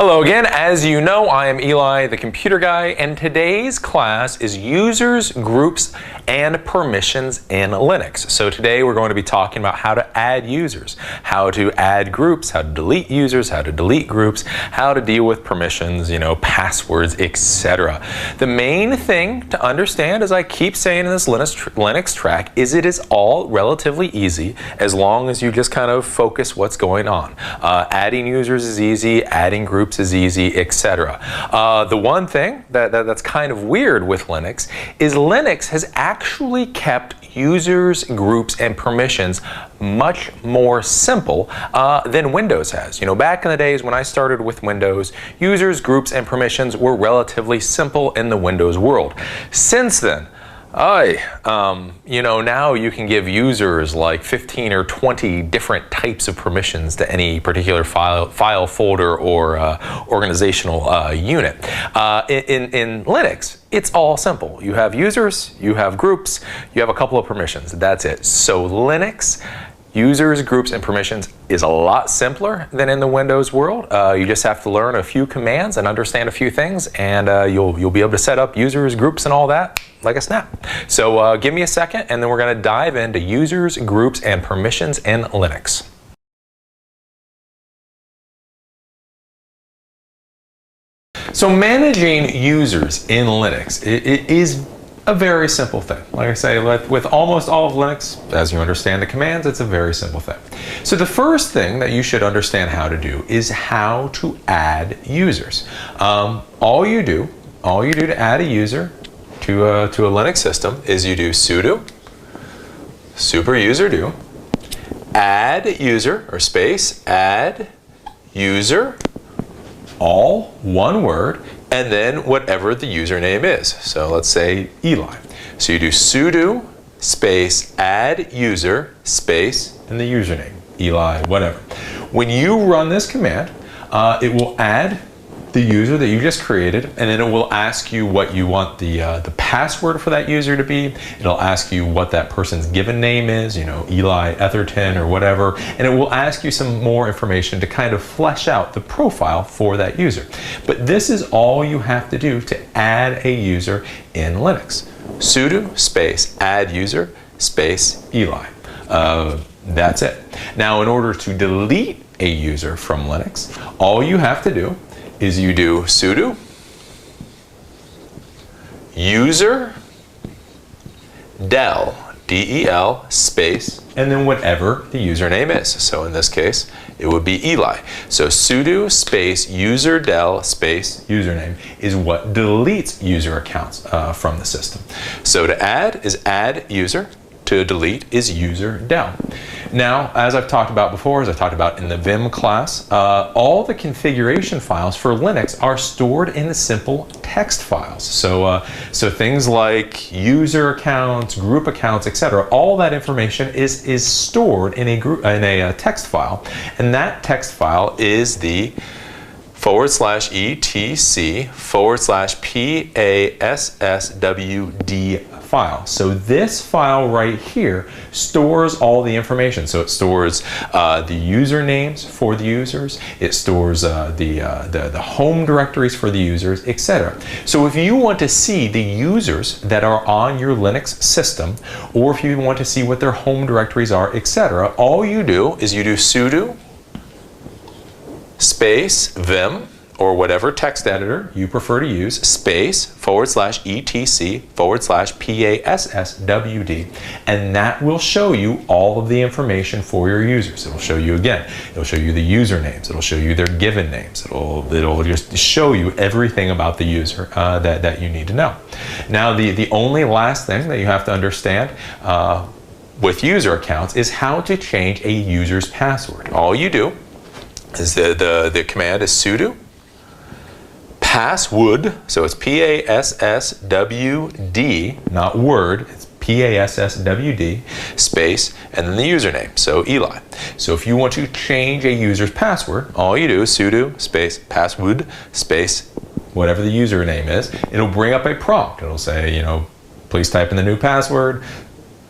Hello again. As you know, I am Eli, the computer guy, and today's class is users, groups, and permissions in Linux. So today we're going to be talking about how to add users, how to add groups, how to delete users, how to delete groups, how to deal with permissions, passwords, etc. The main thing to understand, as I keep saying in this Linux track, is it is all relatively easy as long as you just kind of focus what's going on. Adding users is easy, adding groups is easy, etc. The one thing that's kind of weird with Linux is Linux has actually kept users, groups, and permissions much more simple than Windows has. Back in the days when I started with Windows, users, groups, and permissions were relatively simple in the Windows world. Since then, now you can give users like 15 or 20 different types of permissions to any particular file folder or organizational unit. In Linux, it's all simple. You have users, you have groups, you have a couple of permissions. That's it. So Linux, users, groups, and permissions is a lot simpler than in the Windows world. You just have to learn a few commands and understand a few things, and you'll be able to set up users, groups, and all that like a snap. So give me a second, and then we're going to dive into users, groups, and permissions in Linux. So managing users in Linux, it is a very simple thing. Like I say, with almost all of Linux, as you understand the commands, it's a very simple thing. So the first thing that you should understand how to do is how to add users. All you do to add a user to a Linux system is you do sudo super user add user or space add user, all one word, and then whatever the username is. So let's say Eli. So you do sudo space add user space and the username, Eli, whatever. When you run this command, it will add the user that you just created, and then it will ask you what you want the password for that user to be. It'll ask you what that person's given name is, Eli Etherton or whatever, and it will ask you some more information to kind of flesh out the profile for that user. But this is all you have to do to add a user in Linux. Sudo space add user space Eli. That's it. Now, in order to delete a user from Linux, all you have to do is you do sudo user del del space and then whatever the username is. So in this case it would be Eli. So sudo space user del space username is what deletes user accounts from the system. So to add is add user, to delete is user del. Now, as I've talked about before, as I talked about in the Vim class, all the configuration files for Linux are stored in simple text files. So things like user accounts, group accounts, etc. All that information is stored in a text file, and that text file is the /etc/passwd file. So this file right here stores all the information. So it stores the usernames for the users, it stores the home directories for the users, etc. So if you want to see the users that are on your Linux system, or if you want to see what their home directories are, etc., all you do is you do sudo space vim, or whatever text editor you prefer to use, space /etc/passwd, and that will show you all of the information for your users. It'll show you it'll show you the usernames, it'll show you their given names, it'll just show you everything about the user that you need to know. Now the only last thing that you have to understand with user accounts is how to change a user's password. All you do is the command is sudo passwd, so it's passwd, not word, it's passwd space and then the username, so Eli. So if you want to change a user's password, all you do is sudo space passwd space whatever the username is. It'll bring up a prompt. It'll say, please type in the new password.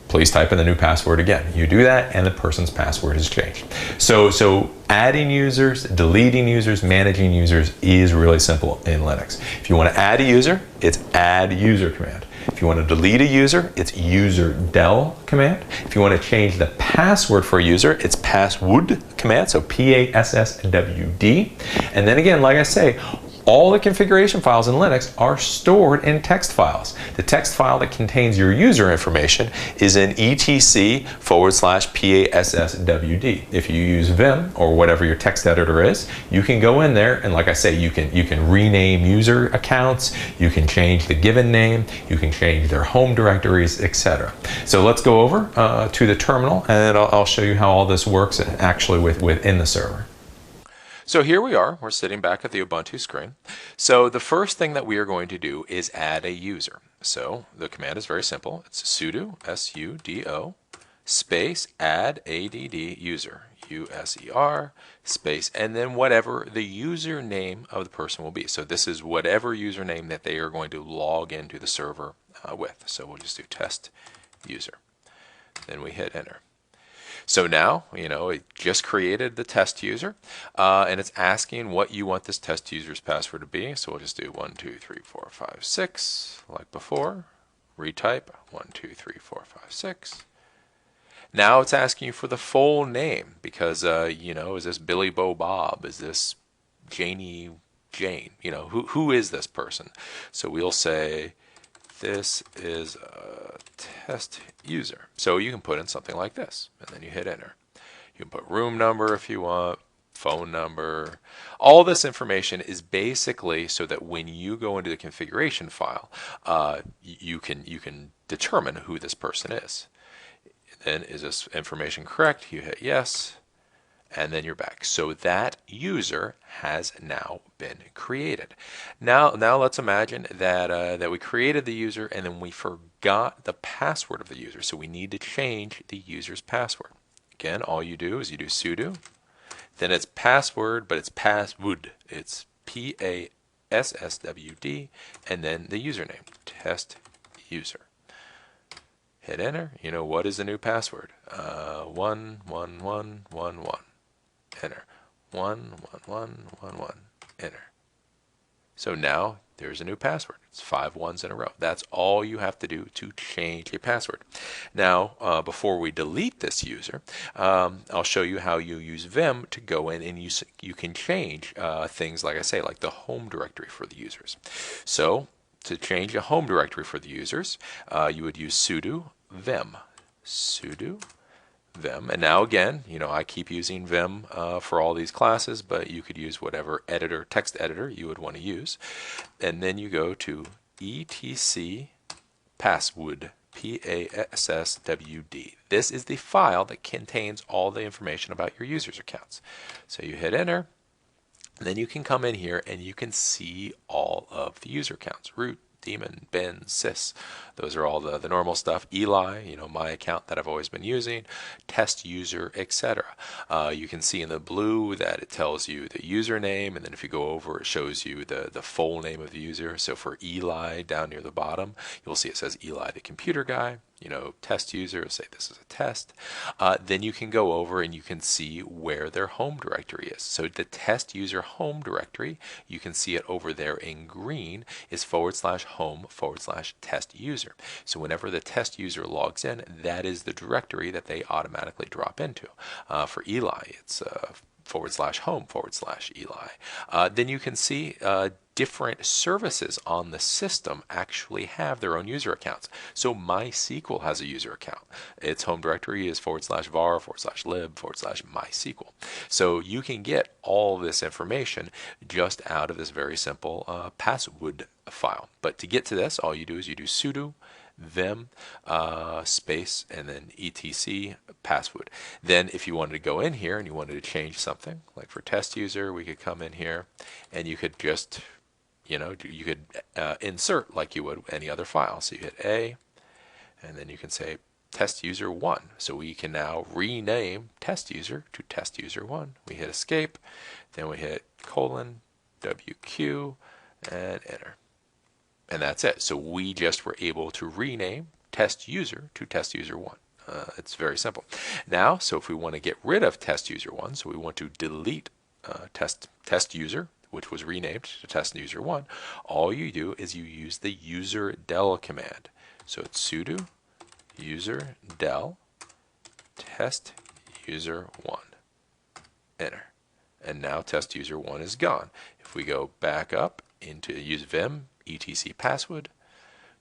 please type in the new password again. You do that and the person's password has changed. So adding users, deleting users, managing users is really simple in Linux. If you want to add a user, it's add user command. If you want to delete a user, it's user del command. If you want to change the password for a user, it's passwd command, so P-A-S-S-W-D. And then again, like I say, all the configuration files in Linux are stored in text files. The text file that contains your user information is in etc/passwd. If you use Vim or whatever your text editor is, you can go in there and, like I say, you can rename user accounts, you can change the given name, you can change their home directories, etc. So let's go over to the terminal and I'll show you how all this works actually within the server. So here we are, we're sitting back at the Ubuntu screen. So the first thing that we are going to do is add a user. So the command is very simple. It's sudo, S-U-D-O, space add ADD user, U-S-E-R, space, and then whatever the username of the person will be. So this is whatever username that they are going to log into the server with. So we'll just do test user. Then we hit enter. So now, it just created the test user, and it's asking what you want this test user's password to be. So we'll just do 1, 2, 3, 4, 5, 6, like before. Retype 1, 2, 3, 4, 5, 6. Now it's asking you for the full name because, is this Billy Bo Bob? Is this Janie Jane? Who is this person? So we'll say this is a test user. So you can put in something like this, and then you hit enter. You can put room number if you want, phone number. All this information is basically so that when you go into the configuration file, you can determine who this person is. Then is this information correct? You hit yes. And then you're back. So that user has now been created. Now let's imagine that we created the user and then we forgot the password of the user. So we need to change the user's password. Again, all you do is you do sudo. Then it's password, but it's passwd. It's P-A-S-S-W-D, and then the username, test user. Hit enter. What is the new password? 11111. Enter. 11111. Enter. So now there's a new password. It's 5 ones in a row. That's all you have to do to change your password. Now, before we delete this user, I'll show you how you use Vim to go in and you can change things, like I say, like the home directory for the users. So to change a home directory for the users, you would use sudo vim. Sudo Vim. And now again, I keep using Vim for all these classes, but you could use whatever text editor you would want to use. And then you go to etc passwd, P-A-S-S-W-D. This is the file that contains all the information about your users' accounts. So you hit enter, and then you can come in here and you can see all of the user accounts. Root, daemon, bin, sys. Those are all the normal stuff. Eli, my account that I've always been using, test user, etc. You can see in the blue that it tells you the username, and then if you go over, it shows you the full name of the user. So for Eli, down near the bottom, you'll see it says Eli the computer guy. Test user, say this is a test. Then you can go over and you can see where their home directory is. So the test user home directory, you can see it over there in green, is /home/test user. So whenever the test user logs in, that is the directory that they automatically drop into. For Eli, it's /home/Eli. Then you can see different services on the system actually have their own user accounts. So MySQL has a user account. Its home directory is /var/lib/MySQL. So you can get all this information just out of this very simple passwd file. But to get to this, all you do is you do sudo vim space and then etc password. Then if you wanted to go in here and you wanted to change something, like for test user, we could come in here and you could just you could insert like you would any other file. So you hit A, and then you can say test user 1. So we can now rename test user to test user 1. We hit escape, then we hit :WQ and enter. And that's it. So we just were able to rename test user to test user 1. It's very simple. Now, so if we want to get rid of test user 1, so we want to delete test user, which was renamed to test user 1, all you do is you use the user del command. So it's sudo user del test user 1. Enter. And now test user 1 is gone. If we go back up into use vim etc password,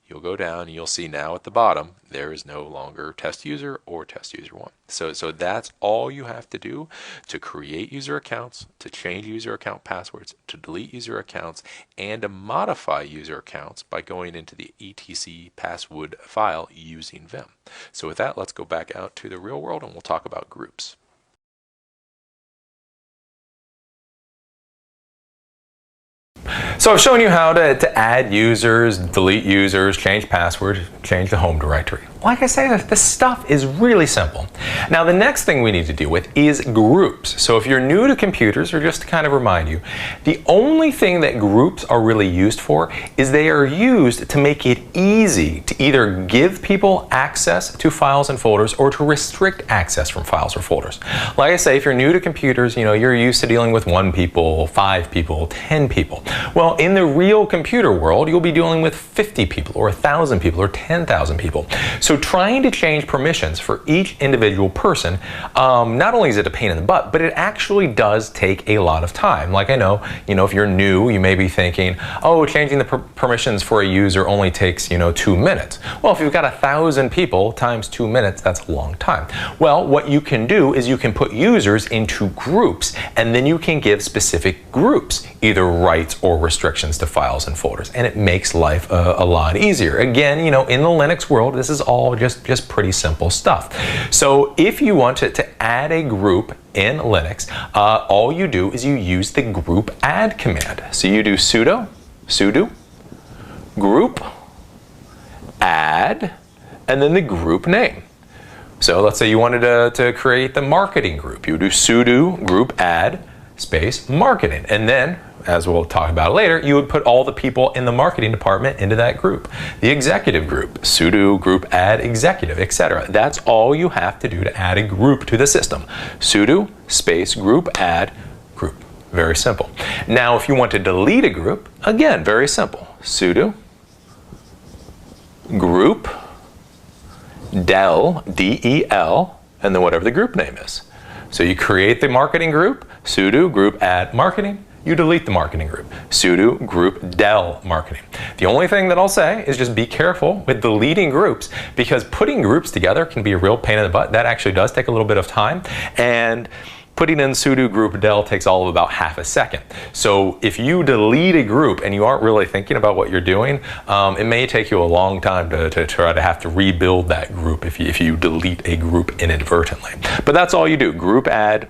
you'll go down and you'll see now at the bottom there is no longer test user or test user 1. So that's all you have to do to create user accounts, to change user account passwords, to delete user accounts, and to modify user accounts by going into the etc password file using vim. So with that, let's go back out to the real world and we'll talk about groups. So I've shown you how to add users, delete users, change password, change the home directory. Like I say, this stuff is really simple. Now the next thing we need to deal with is groups. So if you're new to computers, or just to kind of remind you, the only thing that groups are really used for is they are used to make it easy to either give people access to files and folders or to restrict access from files or folders. Like I say, if you're new to computers, you're used to dealing with 1 people, 5 people, 10 people. Well, in the real computer world, you'll be dealing with 50 people or 1,000 people or 10,000 people. So trying to change permissions for each individual person, not only is it a pain in the butt, but it actually does take a lot of time. Like I know, if you're new, you may be thinking, oh, changing the permissions for a user only takes, 2 minutes. Well, if you've got 1,000 people times 2 minutes, that's a long time. Well, what you can do is you can put users into groups, and then you can give specific groups either rights or restrictions to files and folders, and it makes life a lot easier. Again, in the Linux world, this is all just pretty simple stuff. So if you want to add a group in Linux, all you do is you use the group add command. So you do sudo group add, and then the group name. So let's say you wanted to create the marketing group. You would do sudo group add space marketing, and then, as we'll talk about later, you would put all the people in the marketing department into that group. The executive group, sudo group add executive, etc. That's all you have to do to add a group to the system. Sudo space group add group. Very simple. Now, if you want to delete a group, again, very simple. Sudo group del, D-E-L, and then whatever the group name is. So you create the marketing group, sudo group add marketing, you delete the marketing group, sudo group del marketing. The only thing that I'll say is just be careful with deleting groups, because putting groups together can be a real pain in the butt. That actually does take a little bit of time, and putting in sudo group del takes all of about half a second. So if you delete a group and you aren't really thinking about what you're doing, it may take you a long time to try to have to rebuild that group if you delete a group inadvertently. But that's all you do. Group add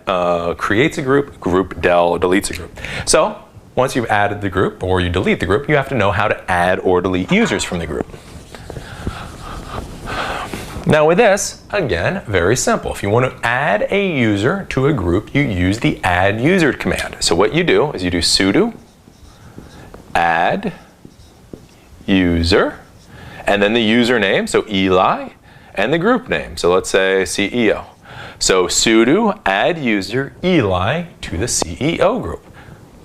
creates a group, group del deletes a group. So once you've added the group or you delete the group, you have to know how to add or delete users from the group. Now with this, again, very simple. If you want to add a user to a group, you use the add user command. So what you do is you do sudo add user, and then the username, so Eli, and the group name, so let's say CEO. So sudo add user Eli to the CEO group.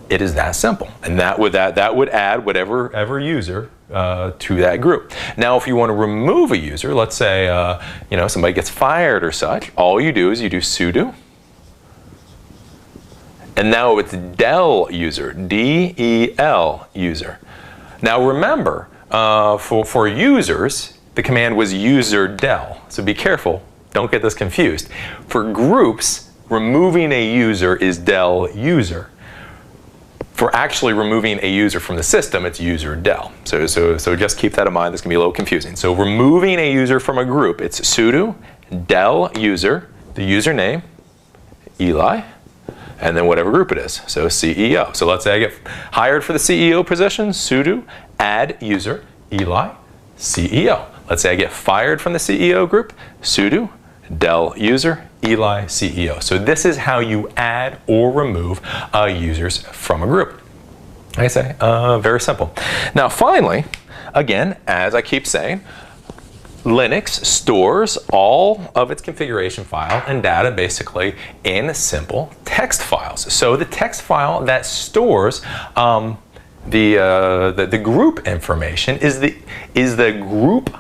It is that simple, and that would add whatever user to that group. Now, if you want to remove a user, let's say somebody gets fired or such, all you do is you do sudo, and now it's del user, D-E-L user. Now remember, for users, the command was user del, so be careful, don't get this confused. For groups, removing a user is del user. For actually removing a user from the system, it's user del. So just keep that in mind. This can be a little confusing. So removing a user from a group, it's sudo del user, the username, Eli, and then whatever group it is. So CEO. So let's say I get hired for the CEO position, sudo add user, Eli, CEO. Let's say I get fired from the CEO group, sudo del user, Eli, CEO. So this is how you add or remove users from a group. Like I say, very simple. Now finally, again, as I keep saying, Linux stores all of its configuration file and data basically in simple text files. So the text file that stores the group information is the group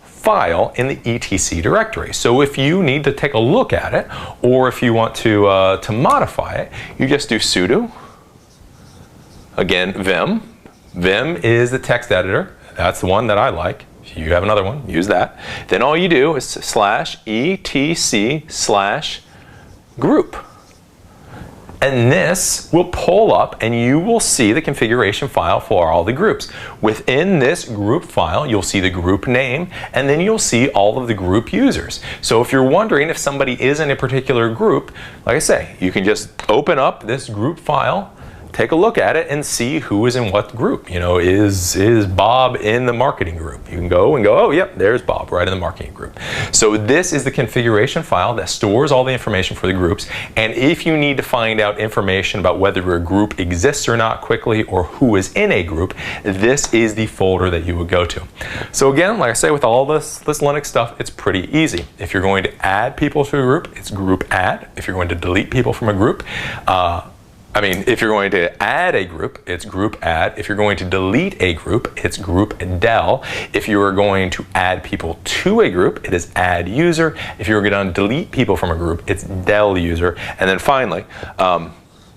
file in the etc directory. So if you need to take a look at it, or if you want to modify it, you just do sudo, again, vim. Vim is the text editor. That's the one that I like. If you have another one, use that. Then all you do is /etc/group. And this will pull up and you will see the configuration file for all the groups. Within this group file, you'll see the group name, and then you'll see all of the group users. So if you're wondering if somebody is in a particular group, like I say, you can just open up this group file, take a look at it, and see who is in what group. You know, is Bob in the marketing group? You can go and go, oh, yep, there's Bob right in the marketing group. So this is the configuration file that stores all the information for the groups. And if you need to find out information about whether a group exists or not quickly, or who is in a group, this is the folder that you would go to. So again, like I say, with all this Linux stuff, it's pretty easy. If you're going to add people to a group, it's group add. If you're going to delete people from a group, if you're going to add a group, it's group add. If you're going to delete a group, it's group del. If you are going to add people to a group, it is add user. If you're going to delete people from a group, it's del user. And then finally,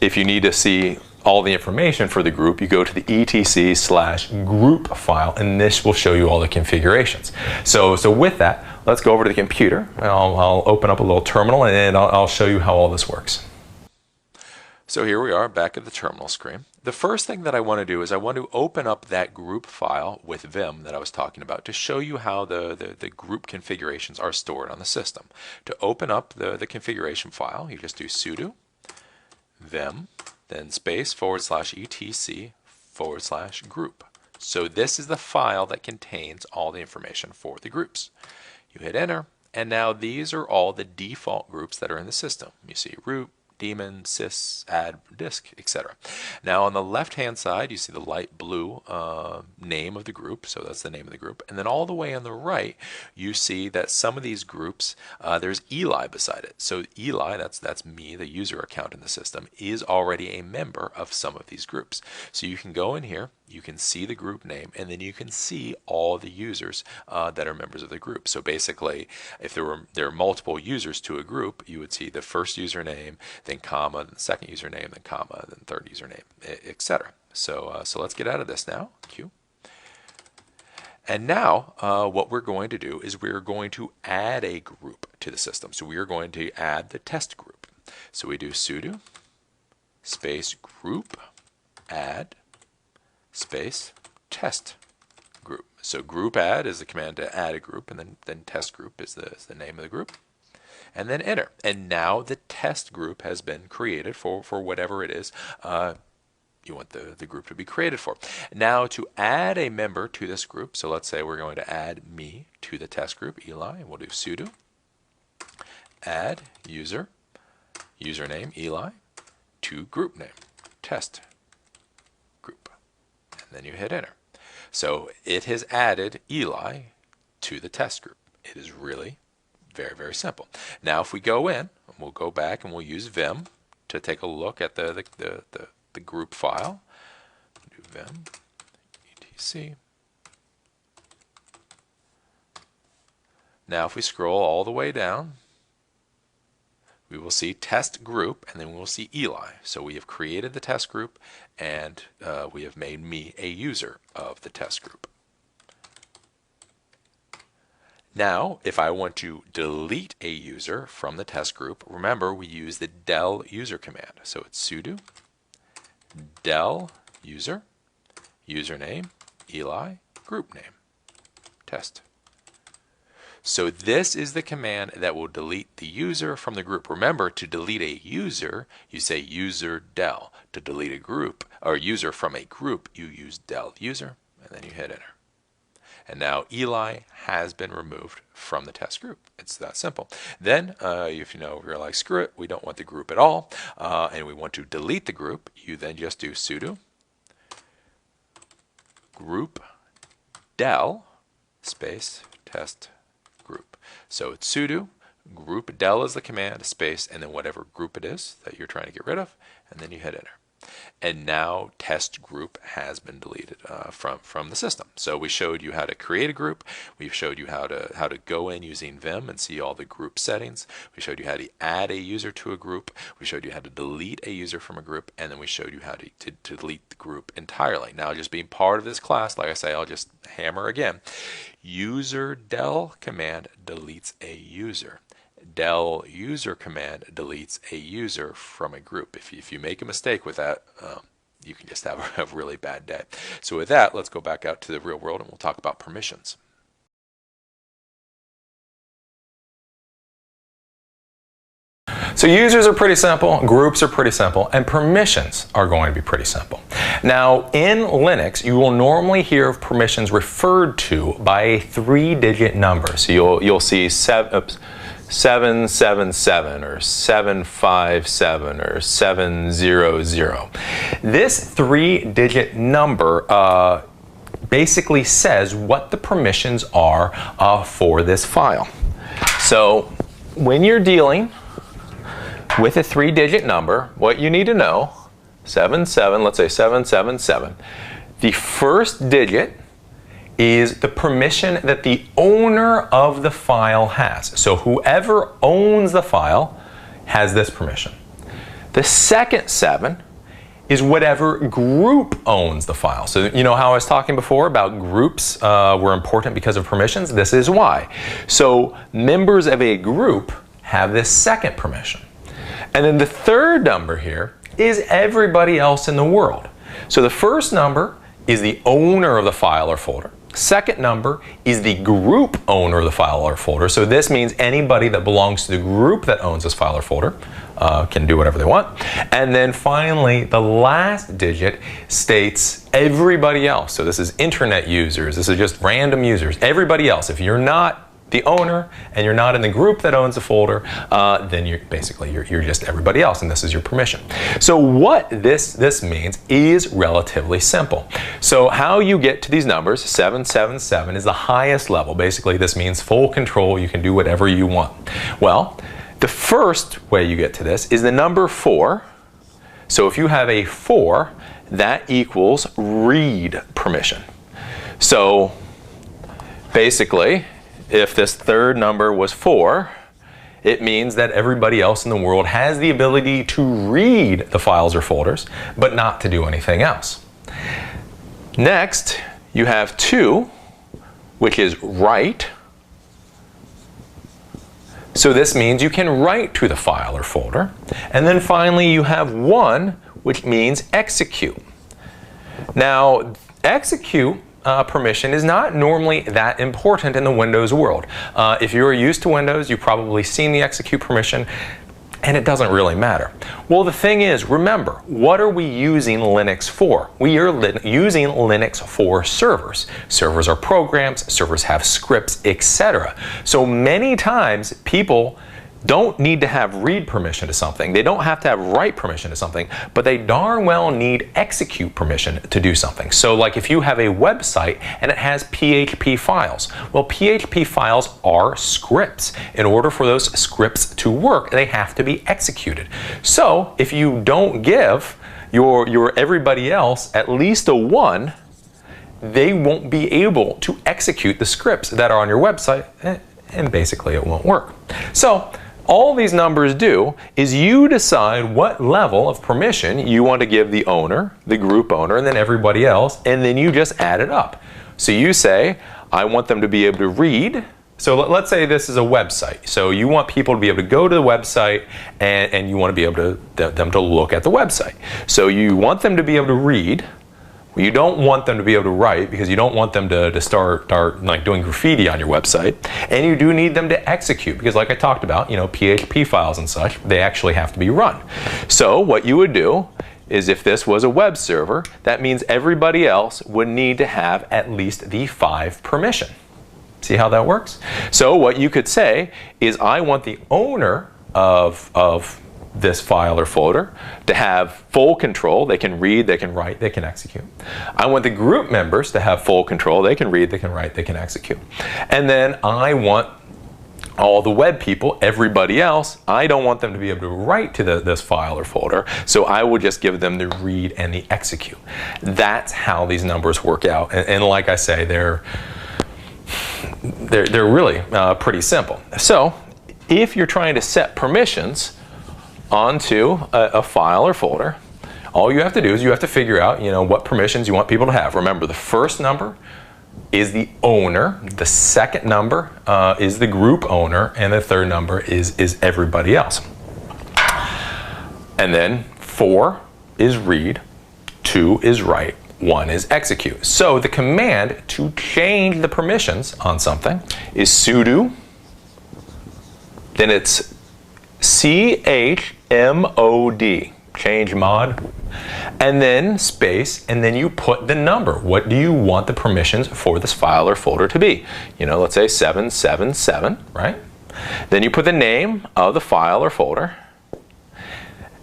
if you need to see all the information for the group, you go to the etc/group file, and this will show you all the configurations. So with that, let's go over to the computer. I'll open up a little terminal, and I'll show you how all this works. So here we are back at the terminal screen. The first thing that I want to do is I want to open up that group file with Vim that I was talking about to show you how the group configurations are stored on the system. To open up the configuration file, you just do sudo vim, then space /etc/group. So this is the file that contains all the information for the groups. You hit enter, and now these are all the default groups that are in the system. You see root, daemon, sys, add, disk, etc. Now on the left hand side you see the light blue name of the group, so that's the name of the group, and then all the way on the right you see that some of these groups there's Eli beside it. So Eli, that's me, the user account in the system, is already a member of some of these groups. So you can go in here, you can see the group name, and then you can see all the users that are members of the group. So basically, if there are multiple users to a group, you would see the first username, then comma, then second username, then comma, then third username, etc. So let's get out of this now. Q. And now what we're going to do is we're going to add a group to the system. So we are going to add the test group. So we do sudo space group add space test group. So group add is the command to add a group, and then test group is the name of the group. And then enter. And now the test group has been created for whatever it is you want the group to be created for. Now to add a member to this group, so let's say we're going to add me to the test group, Eli, and we'll do sudo add user, username Eli, to group name, test group. And then you hit enter. So it has added Eli to the test group. It is really very, very simple. Now if we go in, we'll go back and we'll use Vim to take a look at the group file. Do Vim etc. Now if we scroll all the way down, we will see test group, and then we'll see Eli. So we have created the test group, and we have made me a user of the test group. Now, if I want to delete a user from the test group, remember we use the del user command. So it's sudo del user, username, Eli, group name, test. So this is the command that will delete the user from the group. Remember, to delete a user, you say user del. To delete a group, or user from a group, you use del user, and then you hit enter. And now Eli has been removed from the test group. It's that simple. Then, if you're like, screw it, we don't want the group at all, and we want to delete the group, you then just do sudo group del space test So it's sudo group del is the command, space, and then whatever group it is that you're trying to get rid of, and then you hit enter. And now test group has been deleted from the system. So we showed you how to create a group. We showed you how to go in using Vim and see all the group settings. We showed you how to add a user to a group. We showed you how to delete a user from a group, and then we showed you how to delete the group entirely. Now, just being part of this class, like I say, I'll just hammer again. User del command deletes a user. Del user command deletes a user from a group. If you make a mistake with that, you can just have a really bad day. So with that, let's go back out to the real world and we'll talk about permissions. So users are pretty simple, groups are pretty simple, and permissions are going to be pretty simple. Now, in Linux, you will normally hear of permissions referred to by a 3-digit number. So you'll see 777 or 757 or 700. This 3-digit number basically says what the permissions are for this file. So when you're dealing with a 3-digit number, what you need to know, let's say 777, the first digit is the permission that the owner of the file has. So whoever owns the file has this permission. The second 7 is whatever group owns the file. So you know how I was talking before about groups were important because of permissions? This is why. So members of a group have this second permission. And then the third number here is everybody else in the world. So the first number is the owner of the file or folder. Second number is the group owner of the file or folder. So this means anybody that belongs to the group that owns this file or folder can do whatever they want. And then finally, the last digit states everybody else. So this is internet users. This is just random users. Everybody else. If you're not the owner and you're not in the group that owns the folder, then you're just everybody else, and this is your permission. So what this means is relatively simple. So how you get to these numbers, 777 is the highest level. Basically this means full control, you can do whatever you want. Well, the first way you get to this is the number 4. So if you have a 4, that equals read permission. So basically, if this third number was 4, it means that everybody else in the world has the ability to read the files or folders, but not to do anything else. Next, you have 2, which is write. So this means you can write to the file or folder. And then finally, you have 1, which means execute. Now, execute permission is not normally that important in the Windows world. If you're used to Windows, you've probably seen the execute permission, and it doesn't really matter. Well, the thing is, remember, what are we using Linux for? We are using Linux for servers. Servers are programs, servers have scripts, etc. So many times people don't need to have read permission to something. They don't have to have write permission to something, but they darn well need execute permission to do something. So like if you have a website and it has PHP files, well, PHP files are scripts. In order for those scripts to work, they have to be executed. So if you don't give your everybody else at least a 1, they won't be able to execute the scripts that are on your website, and basically it won't work. So all these numbers do is you decide what level of permission you want to give the owner, the group owner, and then everybody else, and then you just add it up. So you say, I want them to be able to read. So let's say this is a website. So you want people to be able to go to the website and you want to be able to them to look at the website. So you want them to be able to read. You don't want them to be able to write because you don't want them to start like doing graffiti on your website. And you do need them to execute because like I talked about, you know, PHP files and such, they actually have to be run. So what you would do is if this was a web server, that means everybody else would need to have at least the 5 permission. See how that works? So what you could say is I want the owner of this file or folder to have full control. They can read, they can write, they can execute. I want the group members to have full control. They can read, they can write, they can execute. And then I want all the web people, everybody else, I don't want them to be able to write to this file or folder, so I will just give them the read and the execute. That's how these numbers work out, and like I say, they're really pretty simple. So if you're trying to set permissions onto a file or folder, all you have to do is you have to figure out, what permissions you want people to have. Remember, the first number is the owner, the second number is the group owner, and the third number is everybody else. And then 4 is read, 2 is write, 1 is execute. So the command to change the permissions on something is sudo, then it's chmod, change mod, and then space, and then you put the number. What do you want the permissions for this file or folder to be? Let's say 777, right? Then you put the name of the file or folder.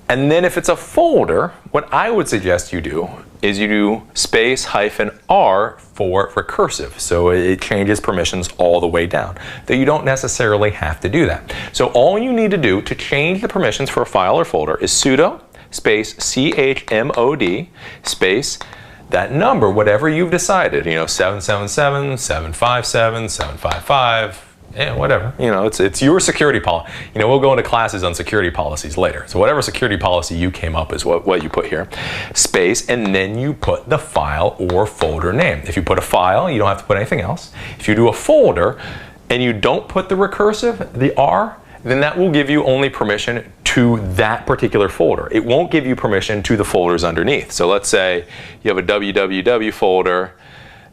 And then if it's a folder, what I would suggest you do is you do space -r for recursive. So it changes permissions all the way down. Though you don't necessarily have to do that. So all you need to do to change the permissions for a file or folder is sudo space chmod space that number, whatever you've decided, 777, 757, 755, whatever. It's your security policy. We'll go into classes on security policies later. So whatever security policy you came up is what you put here. Space, and then you put the file or folder name. If you put a file, you don't have to put anything else. If you do a folder and you don't put the recursive, the R, then that will give you only permission to that particular folder. It won't give you permission to the folders underneath. So let's say you have a www folder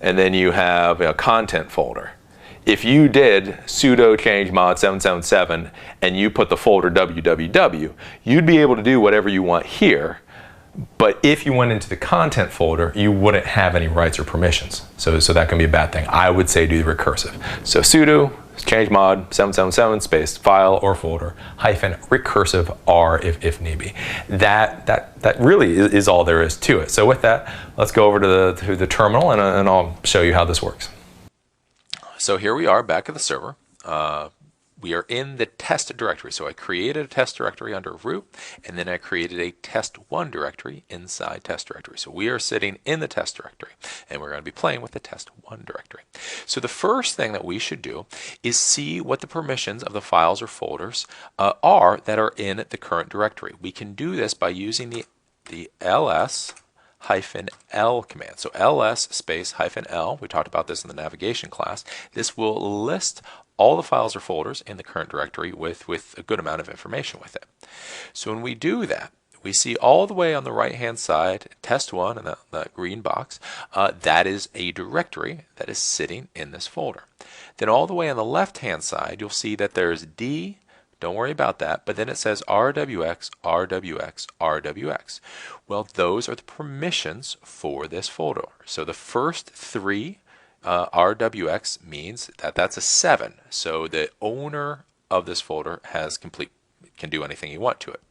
and then you have a content folder. If you did sudo change mod 777 and you put the folder www, you'd be able to do whatever you want here, but if you went into the content folder, you wouldn't have any rights or permissions. So that can be a bad thing. I would say do the recursive. So sudo change mod 777 space file or folder -recursive R if need be. That really is all there is to it. So with that, let's go over to the terminal and I'll show you how this works. So here we are back at the server. We are in the test directory. So I created a test directory under root, and then I created a test1 directory inside test directory. So we are sitting in the test directory, and we're going to be playing with the test1 directory. So the first thing that we should do is see what the permissions of the files or folders are that are in the current directory. We can do this by using the ls-l command. So ls space -l, we talked about this in the navigation class. This will list all the files or folders in the current directory with a good amount of information with it. So when we do that, we see all the way on the right hand side, test1 and that green box, that is a directory that is sitting in this folder. Then all the way on the left hand side, you'll see that there's D, don't worry about that, but then it says RWX, RWX, RWX. Well, those are the permissions for this folder. So the first 3 RWX means that that's a 7. So the owner of this folder can do anything you want to it.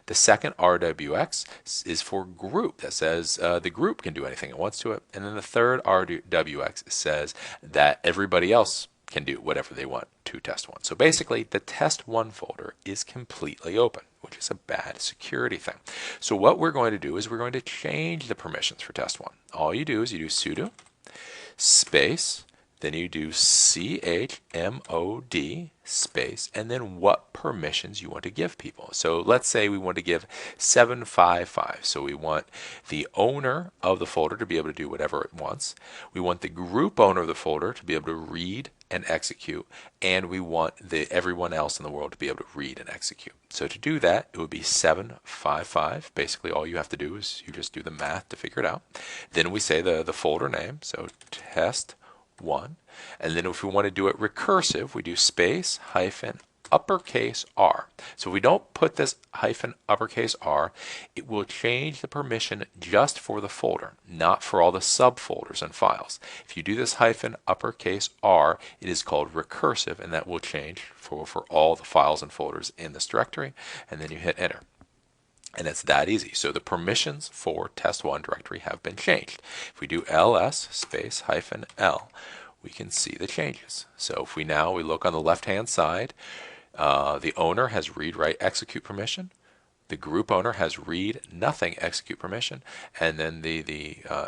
The second RWX is for group. That says the group can do anything it wants to it. And then the third RWX says that everybody else can do whatever they want to test1. So basically, the test1 folder is completely open, which is a bad security thing. So what we're going to do is we're going to change the permissions for test1. All you do is you do sudo space, then you do chmod space, and then what permissions you want to give people. So let's say we want to give 755. So we want the owner of the folder to be able to do whatever it wants. We want the group owner of the folder to be able to read and execute, and we want everyone else in the world to be able to read and execute. So to do that, it would be 755. Basically, all you have to do is you just do the math to figure it out. Then we say the folder name, so test1. And then if we want to do it recursive, we do space -uppercase R. So if we don't put this -uppercase R, it will change the permission just for the folder, not for all the subfolders and files. If you do this -uppercase R, it is called recursive, and that will change for all the files and folders in this directory, and then you hit enter. And it's that easy. So the permissions for test1 directory have been changed. If we do ls space -l, we can see the changes. So if we look on the left-hand side, the owner has read, write, execute permission. The group owner has read, nothing, execute permission, and then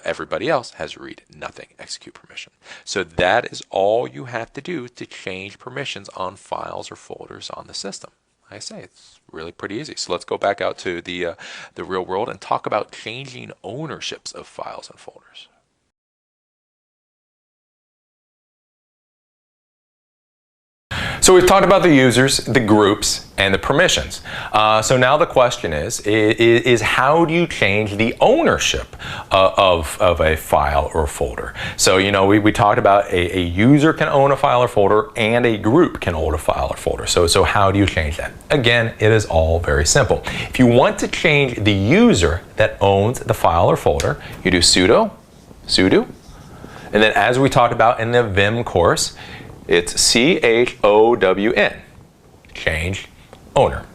everybody else has read, nothing, execute permission. So that is all you have to do to change permissions on files or folders on the system. Like I say, it's really pretty easy. So let's go back out to the real world and talk about changing ownerships of files and folders. So we've talked about the users, the groups, and the permissions. So now the question is how do you change the ownership of a file or folder? So, you know, we talked about a user can own a file or folder and a group can own a file or folder. So how do you change that? Again, it is all very simple. If you want to change the user that owns the file or folder, you do sudo, and then as we talked about in the Vim course, it's CHOWN, change owner.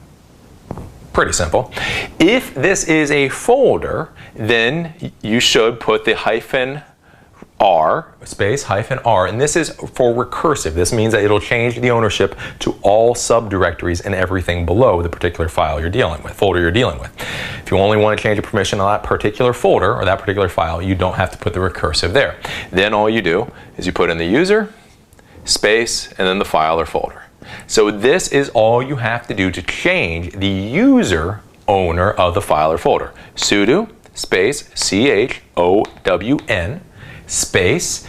Pretty simple. If this is a folder, then you should put the -R, space -R, and this is for recursive. This means that it'll change the ownership to all subdirectories and everything below the particular file you're dealing with, folder you're dealing with. If you only want to change a permission on that particular folder or that particular file, you don't have to put the recursive there. Then all you do is you put in the user, space, and then the file or folder. So this is all you have to do to change the user owner of the file or folder. Sudo, space, CHOWN, space.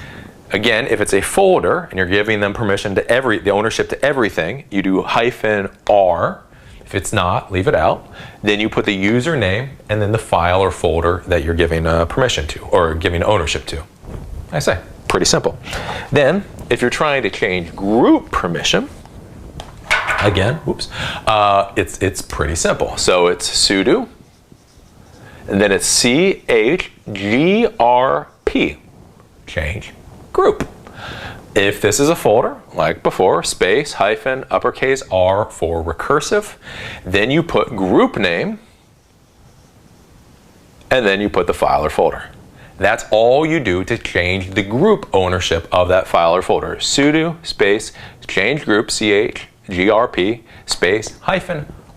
Again, if it's a folder and you're giving them permission to the ownership to everything, you do -R. If it's not, leave it out. Then you put the username and then the file or folder that you're giving permission to or giving ownership to. I say, pretty simple. Then, if you're trying to change group permission, again, it's pretty simple. So it's sudo, and then it's CHGRP, change group. If this is a folder, like before, space, uppercase R for recursive, then you put group name, and then you put the file or folder. That's all you do to change the group ownership of that file or folder. Sudo, space, change group, CHGRP, space,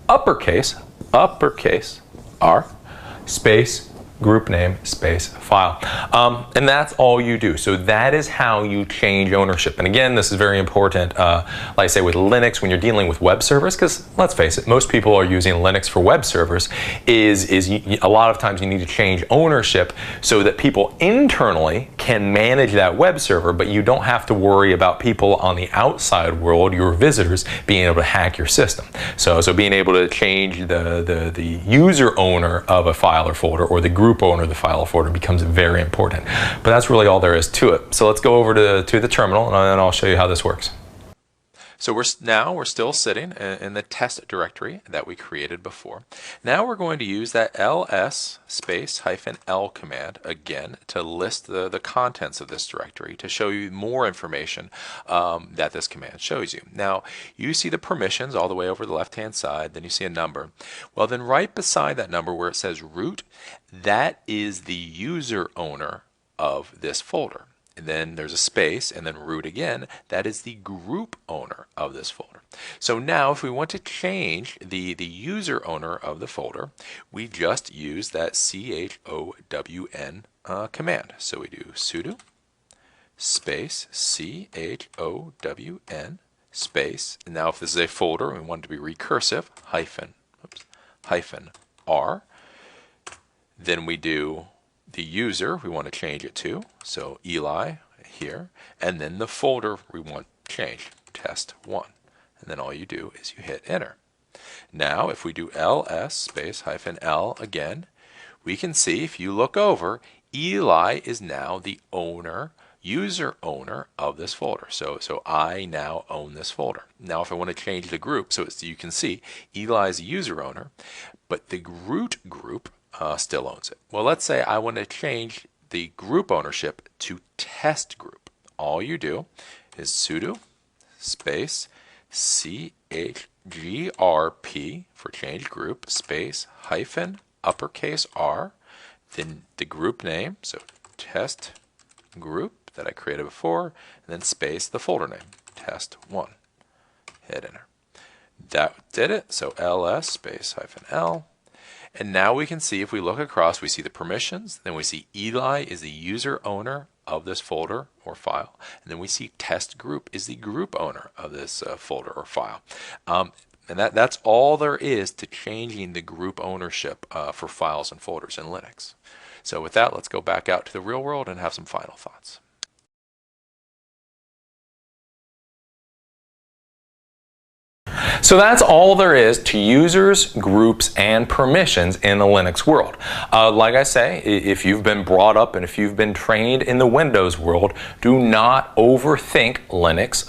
uppercase R, space, group name, space, file. And that's all you do. So that is how you change ownership. And again, this is very important, like I say, with Linux, when you're dealing with web servers, because let's face it, most people are using Linux for web servers, a lot of times you need to change ownership so that people internally can manage that web server, but you don't have to worry about people on the outside world, your visitors, being able to hack your system. So being able to change the user owner of a file or folder or the group owner of the file or folder becomes very important. But that's really all there is to it. So let's go over to the terminal and then I'll show you how this works. So we're still sitting in the test directory that we created before. Now we're going to use that ls space -l command again to list the contents of this directory to show you more information that this command shows you. Now you see the permissions all the way over the left hand side, then you see a number. Well, then right beside that number where it says root, that is the user owner of this folder. And then there's a space, and then root again. That is the group owner of this folder. So now if we want to change the user owner of the folder, we just use that CHOWN command. So we do sudo space CHOWN space. And now if this is a folder and we want it to be recursive, -R, then we do the user we want to change it to, so Eli here, and then the folder we want changed, test1. And then all you do is you hit enter. Now if we do ls space -l again, we can see if you look over, Eli is now the user owner of this folder. So I now own this folder. Now if I want to change the group, so you can see Eli is the user owner, but the root group still owns it. Well, let's say I want to change the group ownership to test group. All you do is sudo space CHGRP for change group space uppercase R, then the group name, so test group, that I created before, and then space the folder name, test1. Hit enter. That did it. So ls space -l. And now we can see, if we look across, we see the permissions, then we see Eli is the user owner of this folder or file, and then we see test group is the group owner of this folder or file. And that's all there is to changing the group ownership for files and folders in Linux. So with that, let's go back out to the real world and have some final thoughts. So that's all there is to users, groups, and permissions in the Linux world. Like I say, if you've been brought up and if you've been trained in the Windows world, do not overthink Linux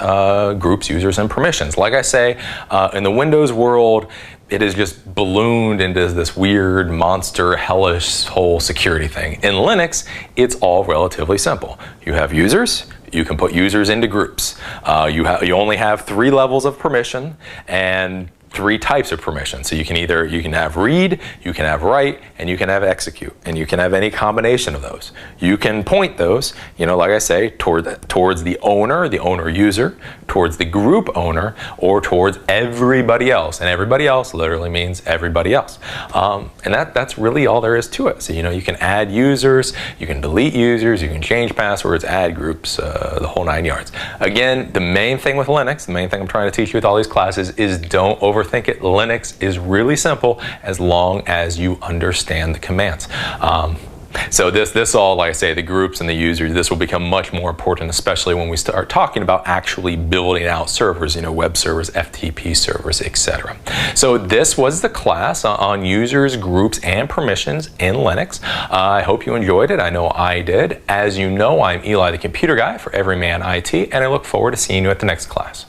groups, users, and permissions. Like I say, in the Windows world, it is just ballooned into this weird, monster, hellish whole security thing. In Linux, it's all relatively simple. You have users. You can put users into groups. You only have 3 levels of permission and 3 types of permission. So you can have read, you can have write, and you can have execute, and you can have any combination of those. You can point those, like I say, towards the owner user, towards the group owner, or towards everybody else. And everybody else literally means everybody else. And that's really all there is to it. So you can add users, you can delete users, you can change passwords, add groups, the whole 9 yards. Again, the main thing with Linux, the main thing I'm trying to teach you with all these classes is don't overthink it. Linux is really simple as long as you understand the commands. So this all, like I say, the groups and the users, this will become much more important, especially when we start talking about actually building out servers, web servers, FTP servers, etc. So this was the class on users, groups, and permissions in Linux. I hope you enjoyed it. I know I did. As you know, I'm Eli the Computer Guy for Everyman IT, and I look forward to seeing you at the next class.